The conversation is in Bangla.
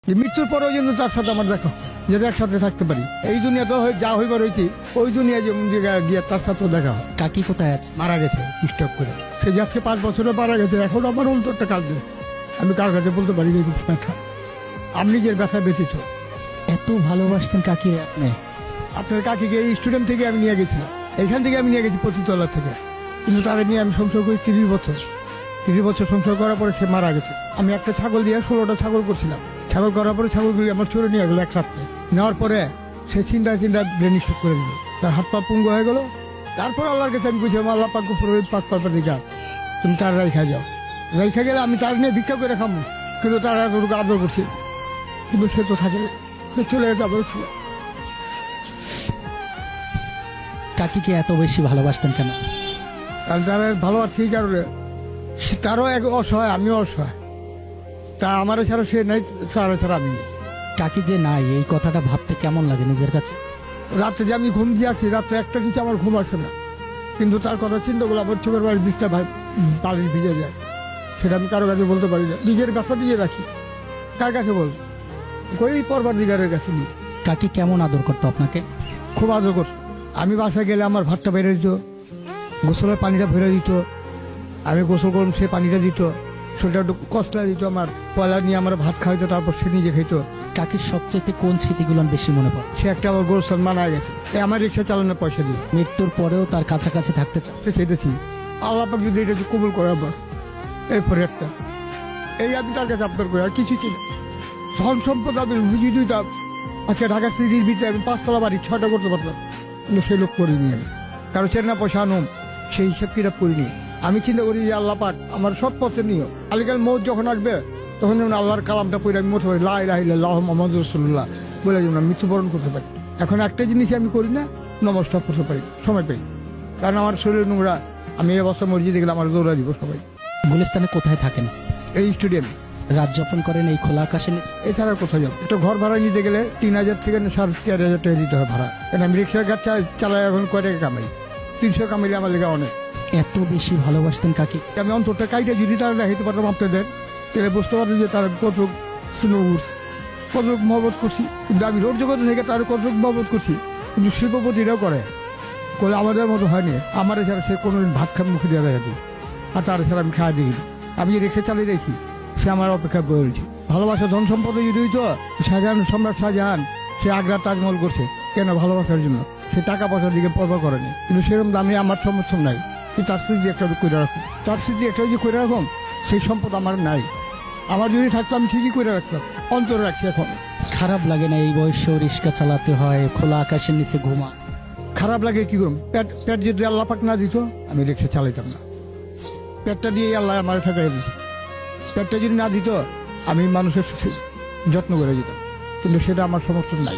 যে মৃত্যুর পরেও যেন তার সাথে আমার দেখা, যেটা একসাথে থাকতে পারি। এই দুনিয়া তো যা হইবার হয়েছি, ওই দুনিয়া গিয়ে তার সাথেও দেখা হয়। কাকি কোথায় আছে? মারা গেছে স্টক করে। সে যে আজকে 5 বছরে মারা গেছে, এখন আমার অন্তরটা কাঁদছে। আমি কার কাছে বলতে পারি এই ব্যথা, আমি নিজের ব্যথা ব্যথিত। এত ভালোবাসতেন কাকি আপনি? আপনার কাকিকে এই স্টুডেন্ট থেকে আমি নিয়ে গেছিলাম, এইখান থেকে আমি নিয়ে গেছি পঁচিশতলা থেকে। কিন্তু তারা নিয়ে আমি সংসার করি 30 বছর। 30 বছর সংসার করার পরে সে মারা গেছে। আমি একটা ছাগল দিয়ে 16টা ছাগল করছিলাম। ছাগল করার পরে ছাগলগুলি আমার চোরে নিয়ে গেলো এক রাত্রে। নেওয়ার পরে সে চিন্তা ব্রেন স্ট্রোক করে দিল, তার হাত পা পুঙ্গ হয়ে গেল। তারপর আল্লাহর কাছে আমি বুঝলাম, আল্লাহ পাক পাক পার দিকে তুমি তার রেখা যাও, রেখা গেলে আমি তার নিয়ে ভিক্ষা করে খাবো। কিন্তু তারা এতটুকু আদর করছে, কিন্তু সে তো থাকে, সে চলে যেতে আবার ছিল। কাকিকে এত বেশি ভালোবাসতেন কেন? কারণ তারা ভালোবাসে এই কারণে, তারও এক অসহায়, আমিও অসহায়। তা আমার ছাড়া সে নাই, তারা ছাড়া আমি নেই। কাকি যে নাই, এই কথাটা ভাবতে কেমন লাগে নিজের কাছে? রাত্রে যে আমি ঘুম দিয়ে আসি, রাত্রে একটা কিছু আমার ঘুম আসে না, কিন্তু তার কথা চিন্তা করলে আমার চোখের বাড়ির বিষটা পানি ভিজে যায়। সেটা আমি কারো কাছে বলতে পারি না, নিজের ব্যথা দিয়ে রাখি। কার কাছে বল, ওই পরবর্তীকারের কাছে নিই। কাকি কেমন আদর করতো আপনাকে? খুব আদর করতো। আমি বাসায় গেলে আমার ভাতটা বেড়ে দিত, গোসলের পানিটা ভরে দিত, আমি গোসল করুন সে পানিটা দিত, সেটা একটু কষ্ট দিত। আমার পয়লা নিয়ে আমার ভাত খাওয়াইতো, তারপর সে নিজে খাইতো। কাকির সবচেয়ে কোন স্মৃতিগুলো বেশি মনে পড়ে? সে একটা আমার গোরস্থান মারা গেছে, আমার রিক্সা চালানোর পয়সা দিয়ে। মৃত্যুর পরেও তার কাছাকাছি থাকতে চান? চাইতেছি আল্লাহ পাক যদি এটা কবুল করে আবার এরপরে একটা, এই আমি তার কাছে আপনার করে আর কিছু ছিল। ধন সম্পদ আমি বুঝিয়ে দিতাম। আজকে ঢাকা সিটির ভিতরে আমি 5 তলা বাড়ি 6টা করতে পারতাম, কিন্তু সে লোক করিনি আমি। কারণ সে না পয়সা আনুম, সেই হিসাব কিতাব করিনি। আমি চিন্তা করি যে আল্লাহ পাক আমার সব পথে নিও, আলিকাল মৌত যখন আসবে তখন যেমন আল্লাহর কালামটা পড়ে আমি মোট লা ইলাহা ইল্লাল্লাহু মুহাম্মাদুর রাসূলুল্লাহ বলে যেমন আমি মৃত্যুবরণ করতে পারি। এখন একটা জিনিস আমি করি না, নমস্কার করতে পারি সময় পাই, কারণ আমার শরীর নোংরা। আমি এই অবস্থা মসজিদে গেলে আমার দৌড়া দিব সবাই। গুলিস্তানে কোথায় থাকেন? এই স্টেডিয়াম রাত যাপন করেন এই খোলা আকাশে নিচে? এছাড়া কোথাও যাবো? একটা ঘর ভাড়া নিতে গেলে 3000 থেকে 4,500 টাকা দিতে হয় ভাড়া। কারণ আমি রিক্সার কাজ চালাই, এখন কয় টাকা কামাই, 300 কামাইলে আমার লেগে অনেক। এত বেশি ভালোবাসতেন কাকি? আমি অন্তরটা কাইটা যদি তারা দেখাইতে পারতাম আপনাদের, তাহলে বুঝতে পারতেন যে তারা কতটুক স্নোর, কতটুক মহব্বত করছি। কিন্তু আমি রোড জগতে থেকে তার কতটুক মহব্বত করছি, কিন্তু শিল্পপতিরাও করে আমাদের মতো হয়নি। আমার এছাড়া সে কোনো ভাত খান মুখে দেওয়া দেখাতি, আর তার এছাড়া আমি খাওয়া দিই। আমি যে রিক্সা চালিয়ে দিয়েছি, সে আমার অপেক্ষা করেছি। ভালোবাসা ধন সম্পদে যদি হইতো, শাহজাহান, সম্রাট শাহজাহান সে আগ্রার তাজমহল করছে কেন? ভালোবাসার জন্য। সে টাকা পয়সার দিকে পরবা করেনি, কিন্তু সেরকম দামে আমার সমর্থন নাই। তার স্মৃতি একটা করে রাখুন, তার স্মৃতি একটা যে করে রাখুন, সেই সম্পদ আমার নাই। আমার যদি থাকতো আমি ঠিকই করে রাখতাম, অন্তরে রাখছি। এখন খারাপ লাগে না এই বয়সেও রিক্সা চালাতে হয়, খোলা আকাশের নিচে ঘুমা? খারাপ লাগে, কি করুন? পেট যদি আল্লাহ পাক না দিত, আমি রিক্সা চালাইতাম না। পেটটা দিয়ে আল্লাহ আমার ঠেকাই দিত। পেটটা যদি না দিত, আমি মানুষের যত্ন করে দিতাম, কিন্তু সেটা আমার সমর্থন নাই।